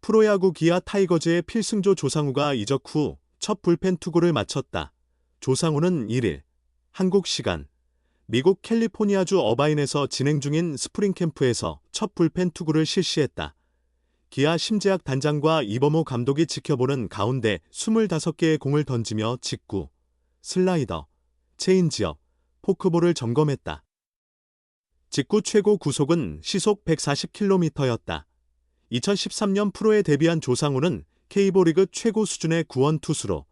프로야구 기아 타이거즈의 필승조 조상우가 이적 후 첫 불펜 투구를 마쳤다. 조상우는 1일 한국 시간 미국 캘리포니아주 어바인에서 진행 중인 스프링 캠프에서 첫 불펜 투구를 실시했다. 기아 심재학 단장과 이범호 감독이 지켜보는 가운데 25개의 공을 던지며 직구, 슬라이더, 체인지업, 포크볼을 점검했다. 직구 최고 구속은 시속 140km였다. 2013년 프로에 데뷔한 조상우는 K리그 최고 수준의 구원 투수로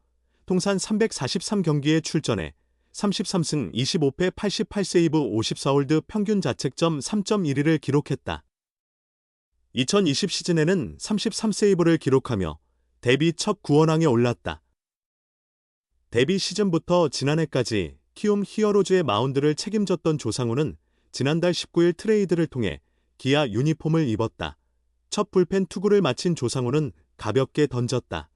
통산 343경기에 출전해 33승 25패 88세이브 54홀드 평균 자책점 3.12를 기록했다. 2020 시즌에는 33세이브를 기록하며 데뷔 첫 구원왕에 올랐다. 데뷔 시즌부터 지난해까지 키움 히어로즈의 마운드를 책임졌던 조상우는 지난달 19일 트레이드를 통해 기아 유니폼을 입었다. 첫 불펜 투구를 마친 조상우는 가볍게 던졌다.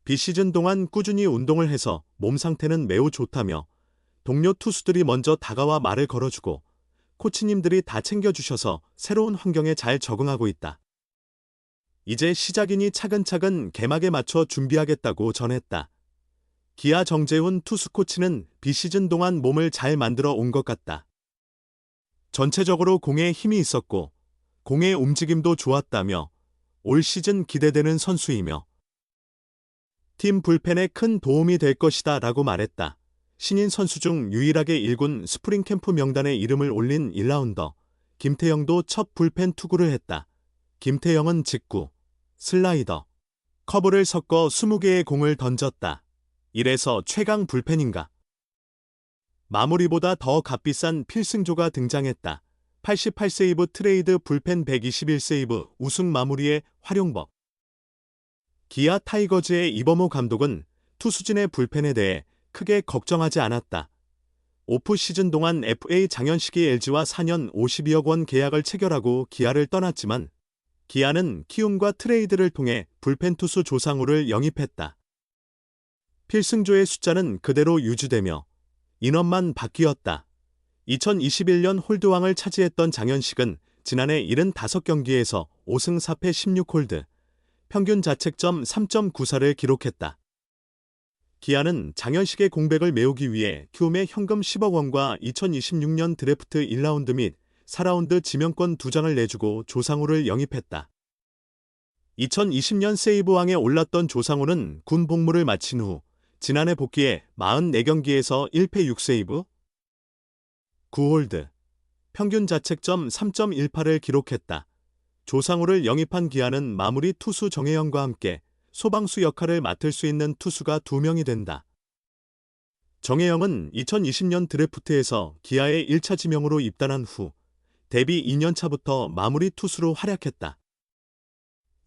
비시즌 동안 꾸준히 운동을 해서 몸 상태는 매우 좋다며 동료 투수들이 먼저 다가와 말을 걸어주고 코치님들이 다 챙겨주셔서 새로운 환경에 잘 적응하고 있다. 이제 시작이니 차근차근 개막에 맞춰 준비하겠다고 전했다. 기아 정재훈 투수 코치는 비시즌 동안 몸을 잘 만들어 온 것 같다. 전체적으로 공에 힘이 있었고 공의 움직임도 좋았다며 올 시즌 기대되는 선수이며 팀 불펜에 큰 도움이 될 것이다 라고 말했다. 신인 선수 중 유일하게 1군 스프링 캠프 명단에 이름을 올린 1라운더 김태형도 첫 불펜 투구를 했다. 김태형은 직구, 슬라이더, 커브를 섞어 20개의 공을 던졌다. 이래서 최강 불펜인가? 마무리보다 더 값비싼 필승조가 등장했다. 88세이브 트레이드 불펜 121세이브 우승 마무리의 활용법. 기아 타이거즈의 이범호 감독은 투수진의 불펜에 대해 크게 걱정하지 않았다. 오프 시즌 동안 FA 장현식이 LG와 4년 52억 원 계약을 체결하고 기아를 떠났지만 기아는 키움과 트레이드를 통해 불펜 투수 조상우를 영입했다. 필승조의 숫자는 그대로 유지되며 인원만 바뀌었다. 2021년 홀드왕을 차지했던 장현식은 지난해 75경기에서 5승 4패 16홀드, 평균 자책점 3.94를 기록했다. 기아는 장현식의 공백을 메우기 위해 키움에 현금 10억 원과 2026년 드래프트 1라운드 및 4라운드 지명권 2장을 내주고 조상우를 영입했다. 2020년 세이브왕에 올랐던 조상우는 군 복무를 마친 후 지난해 복귀해 44경기에서 1패 6세이브, 9홀드, 평균 자책점 3.18을 기록했다. 조상우를 영입한 기아는 마무리 투수 정혜영과 함께 소방수 역할을 맡을 수 있는 투수가 2명이 된다. 정혜영은 2020년 드래프트에서 기아의 1차 지명으로 입단한 후 데뷔 2년차부터 마무리 투수로 활약했다.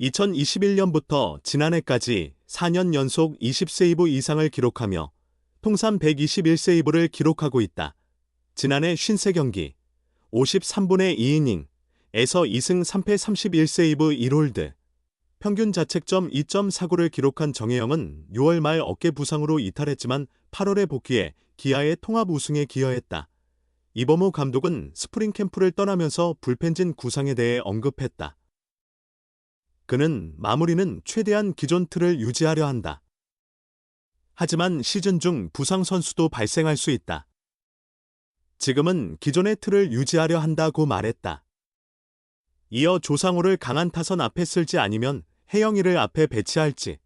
2021년부터 지난해까지 4년 연속 20세이브 이상을 기록하며 통산 121세이브를 기록하고 있다. 지난해 53경기, 53분의 2이닝에서 2승 3패 31세이브 1홀드, 평균 자책점 2.49를 기록한 정혜영은 6월 말 어깨 부상으로 이탈했지만 8월에 복귀해 기아의 통합 우승에 기여했다. 이범호 감독은 스프링 캠프를 떠나면서 불펜진 구상에 대해 언급했다. 그는 마무리는 최대한 기존 틀을 유지하려 한다. 하지만 시즌 중 부상 선수도 발생할 수 있다. 지금은 기존의 틀을 유지하려 한다고 말했다. 이어 조상우를 강한 타선 앞에 쓸지 아니면 혜영이를 앞에 배치할지.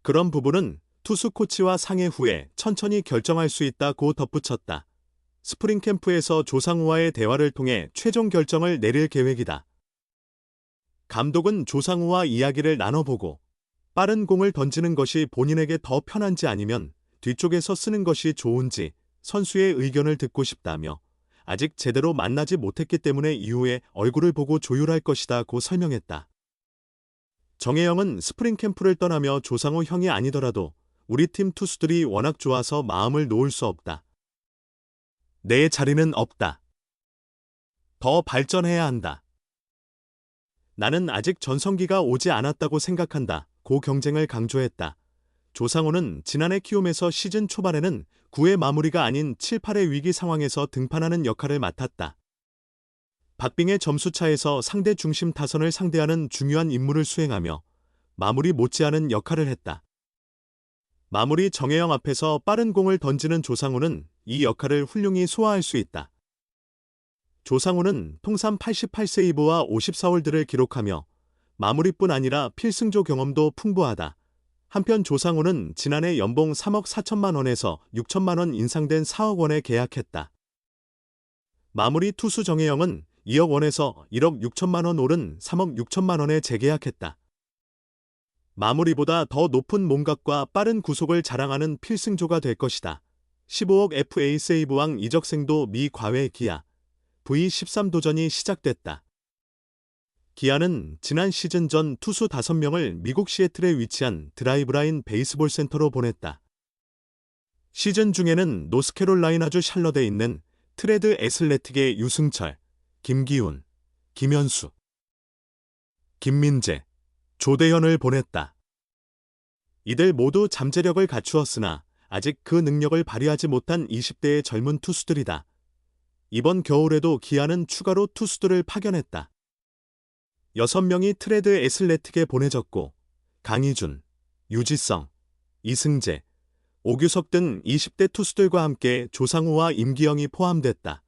그런 부분은 투수 코치와 상의 후에 천천히 결정할 수 있다고 덧붙였다. 스프링 캠프에서 조상우와의 대화를 통해 최종 결정을 내릴 계획이다. 감독은 조상우와 이야기를 나눠보고 빠른 공을 던지는 것이 본인에게 더 편한지 아니면 뒤쪽에서 쓰는 것이 좋은지 선수의 의견을 듣고 싶다며 아직 제대로 만나지 못했기 때문에 이후에 얼굴을 보고 조율할 것이다고 설명했다. 정혜영은 스프링 캠프를 떠나며 조상우 형이 아니더라도 우리 팀 투수들이 워낙 좋아서 마음을 놓을 수 없다. 내 자리는 없다. 더 발전해야 한다. 나는 아직 전성기가 오지 않았다고 생각한다. 고 경쟁을 강조했다. 조상우는 지난해 키움에서 시즌 초반에는 9회 마무리가 아닌 7, 8회 위기 상황에서 등판하는 역할을 맡았다. 박빙의 점수차에서 상대 중심 타선을 상대하는 중요한 임무를 수행하며 마무리 못지않은 역할을 했다. 마무리 정혜영 앞에서 빠른 공을 던지는 조상우는 이 역할을 훌륭히 소화할 수 있다. 조상우는 통산 88세이브와 54홀드를 기록하며 마무리뿐 아니라 필승조 경험도 풍부하다. 한편 조상우는 지난해 연봉 3억 4천만 원에서 6천만 원 인상된 4억 원에 계약했다. 마무리 투수 정혜영은 2억 원에서 1억 6천만 원 오른 3억 6천만 원에 재계약했다. 마무리보다 더 높은 몸값과 빠른 구속을 자랑하는 필승조가 될 것이다. 15억 FA 세이브왕 이적생도 미 과외 기아 V13 도전이 시작됐다. 기아는 지난 시즌 전 투수 5명을 미국 시애틀에 위치한 드라이브라인 베이스볼 센터로 보냈다. 시즌 중에는 노스캐롤라이나주 샬럿에 있는 트레드 애슬레틱의 유승철, 김기훈, 김현수, 김민재, 조대현을 보냈다. 이들 모두 잠재력을 갖추었으나 아직 그 능력을 발휘하지 못한 20대의 젊은 투수들이다. 이번 겨울에도 기아는 추가로 투수들을 파견했다. 6명이 트레드 애슬레틱에 보내졌고 강희준, 유지성, 이승재, 오규석 등 20대 투수들과 함께 조상우와 임기영이 포함됐다.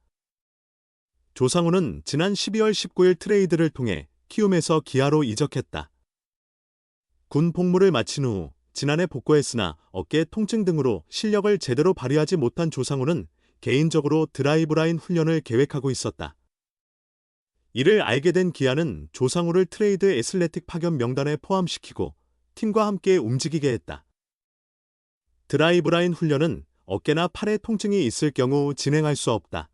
조상우는 지난 12월 19일 트레이드를 통해 키움에서 기아로 이적했다. 군 복무를 마친 후 지난해 복귀했으나 어깨 통증 등으로 실력을 제대로 발휘하지 못한 조상우는 개인적으로 드라이브라인 훈련을 계획하고 있었다. 이를 알게 된 기아는 조상우를 트레이드 애슬레틱 파견 명단에 포함시키고 팀과 함께 움직이게 했다. 드라이브라인 훈련은 어깨나 팔에 통증이 있을 경우 진행할 수 없다.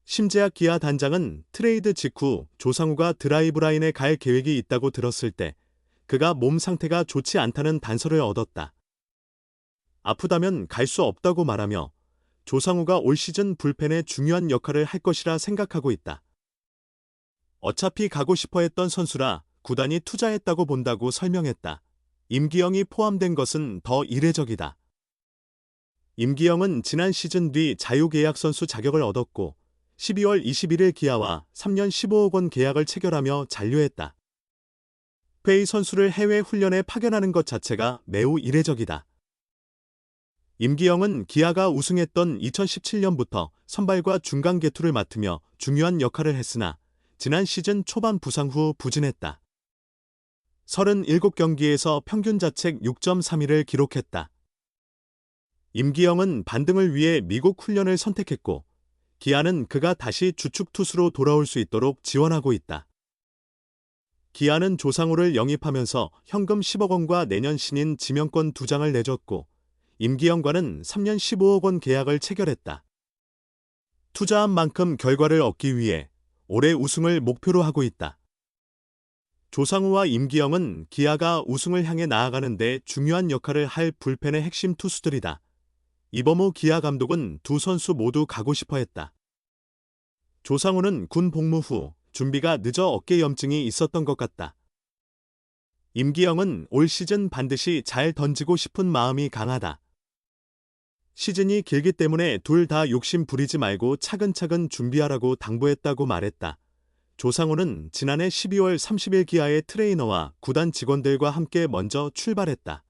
심재학 기아 단장은 트레이드 직후 조상우가 드라이브라인에 갈 계획이 있다고 들었을 때 그가 몸 상태가 좋지 않다는 단서를 얻었다. 아프다면 갈 수 없다고 말하며 조상우가 올 시즌 불펜에 중요한 역할을 할 것이라 생각하고 있다. 어차피 가고 싶어 했던 선수라 구단이 투자했다고 본다고 설명했다. 임기영이 포함된 것은 더 이례적이다. 임기영은 지난 시즌 뒤 자유계약 선수 자격을 얻었고 12월 21일 기아와 3년 15억 원 계약을 체결하며 잔류했다. 페이 선수를 해외 훈련에 파견하는 것 자체가 매우 이례적이다. 임기영은 기아가 우승했던 2017년부터 선발과 중간 개투를 맡으며 중요한 역할을 했으나 지난 시즌 초반 부상 후 부진했다. 37경기에서 평균 자책 6.31을 기록했다. 임기영은 반등을 위해 미국 훈련을 선택했고 기아는 그가 다시 주축 투수로 돌아올 수 있도록 지원하고 있다. 기아는 조상우를 영입하면서 현금 10억 원과 내년 신인 지명권 2장을 내줬고 임기영과는 3년 15억 원 계약을 체결했다. 투자한 만큼 결과를 얻기 위해 올해 우승을 목표로 하고 있다. 조상우와 임기영은 기아가 우승을 향해 나아가는 데 중요한 역할을 할 불펜의 핵심 투수들이다. 이범호 기아 감독은 두 선수 모두 가고 싶어 했다. 조상우는 군 복무 후 준비가 늦어 어깨 염증이 있었던 것 같다. 임기영은 올 시즌 반드시 잘 던지고 싶은 마음이 강하다. 시즌이 길기 때문에 둘 다 욕심 부리지 말고 차근차근 준비하라고 당부했다고 말했다. 조상우는 지난해 12월 30일 기아의 트레이너와 구단 직원들과 함께 먼저 출발했다.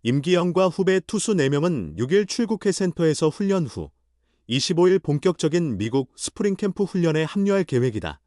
임기영과 후배 투수 4명은 6일 출국해 센터에서 훈련 후 25일 본격적인 미국 스프링 캠프 훈련에 합류할 계획이다.